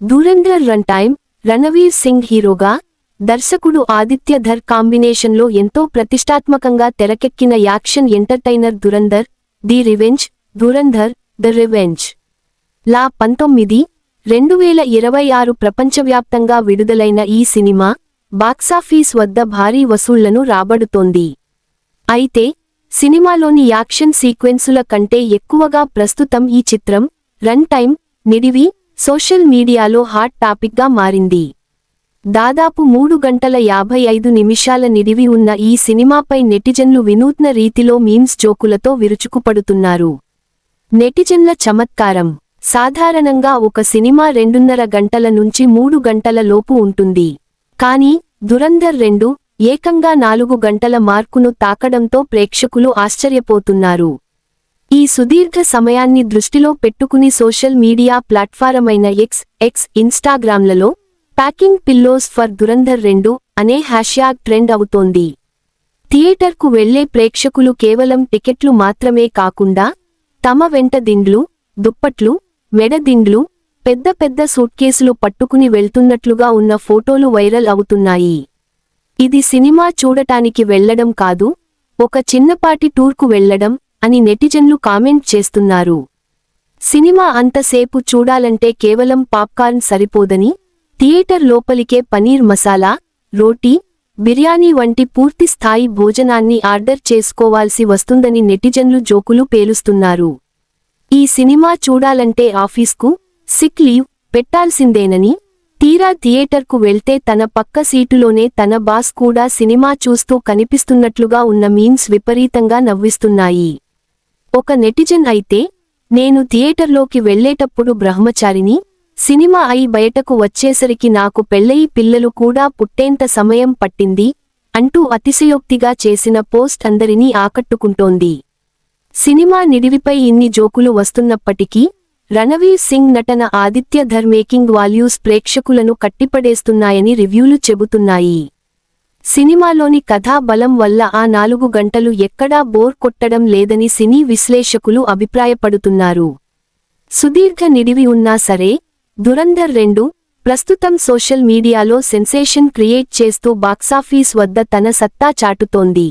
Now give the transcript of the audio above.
Dhurandhar run time, Ranveer Singh హీరోగా, దర్శకుడు ఆదిత్య ధర్ కాంబినేషన్లో ఎంతో ప్రతిష్టాత్మకంగా తెరకెక్కిన action entertainer Dhurandhar, the revenge, Dhurandhar, the revenge. లా 19, 2026 ప్రపంచవ్యాప్తంగా విడుదలైన ఈ సినిమా బాక్సాఫీస్ వద్ద భారీ వసూళ్లను రాబడుతోంది. అయితే, సినిమాలోని యాక్షన్ సీక్వెన్సుల కంటే ఎక్కువగా ప్రస్తుతం ఈ చిత్రం రన్ టైమ్, నిడివి సోషల్ మీడియాలో హాట్ టాపిక్గా మారింది. దాదాపు 3 గంటల 55 నిమిషాల నిడివి ఉన్న ఈ సినిమాపై నెటిజన్లు వినూత్న రీతిలో మీమ్స్ జోకులతో విరుచుకుపడుతున్నారు. నెటిజన్ల చమత్కారం. సాధారణంగా ఒక సినిమా 2.5 గంటల నుంచి 3 గంటల లోపు ఉంటుంది. కానీ ధురంధర్ 2 ఏకంగా 4 గంటల మార్కును తాకడంతో ప్రేక్షకులు ఆశ్చర్యపోతున్నారు. ఈ సుదీర్ఘ సమయాన్ని దృష్టిలో పెట్టుకుని సోషల్ మీడియా ప్లాట్ఫారమైన ఎక్స్ ఇన్స్టాగ్రామ్లలో ప్యాకింగ్ పిల్లోస్ ఫర్ ధురంధర్ 2 అనే హ్యాష్ట్యాగ్ ట్రెండ్ అవుతోంది. థియేటర్కు వెళ్లే ప్రేక్షకులు కేవలం టికెట్లు మాత్రమే కాకుండా తమ వెంట దిండ్లు, దుప్పట్లు, మెడ దిండ్లు, పెద్ద పెద్ద సూట్కేసులు పట్టుకుని వెళ్తున్నట్లుగా ఉన్న ఫోటోలు వైరల్ అవుతున్నాయి. ఇది సినిమా చూడటానికి వెళ్లడం కాదు, ఒక చిన్నపాటి టూర్కు వెళ్లడం అని నెటిజన్లు కామెంట్ చేస్తున్నారు. సినిమా అంతసేపు చూడాలంటే కేవలం పాప్కార్న్ సరిపోదని, థియేటర్ లోపలికే పనీర్ మసాలా, రోటీ, బిర్యానీ వంటి పూర్తి స్థాయి భోజనాన్ని ఆర్డర్ చేసుకోవాల్సి వస్తుందని నెటిజన్లు జోకులు పేలుస్తున్నారు. ఈ సినిమా చూడాలంటే ఆఫీస్కు సిక్ లీవ్ పెట్టాల్సిందేనని, తీరా థియేటర్కు వెళ్తే తన పక్క సీటులోనే తన బాస్ కూడా సినిమా చూస్తూ కనిపిస్తున్నట్లుగా ఉన్న మీమ్స్ విపరీతంగా నవ్విస్తున్నాయి. ఒక నెటిజన్ అయితే, నేను థియేటర్లోకి వెళ్లేటప్పుడు బ్రహ్మచారిని, సినిమా అయి బయటకు వచ్చేసరికి నాకు పెళ్లయి పిల్లలు కూడా పుట్టేంత సమయం పట్టింది అంటూ అతిశయోక్తిగా చేసిన పోస్ట్ అందరినీ ఆకట్టుకుంటోంది. సినిమా నిడివిపై ఇన్ని జోకులు వస్తున్నప్పటికీ, రణవీర్ సింగ్ నటన, ఆదిత్య ధర్ మేకింగ్ వాల్యూస్ ప్రేక్షకులను కట్టిపడేస్తున్నాయని రివ్యూలు చెబుతున్నాయి. సినిమాలోని కథా బలం వల్ల ఆ 4 గంటలు ఎక్కడా బోర్ కొట్టడం లేదని సినీ విశ్లేషకులు అభిప్రాయపడుతున్నారు. సుదీర్ఘ నిడివి ఉన్నా సరే, ధురంధర్ 2 ప్రస్తుతం సోషల్ మీడియాలో సెన్సేషన్ క్రియేట్ చేస్తూ బాక్సాఫీస్ వద్ద తన సత్తా చాటుతోంది.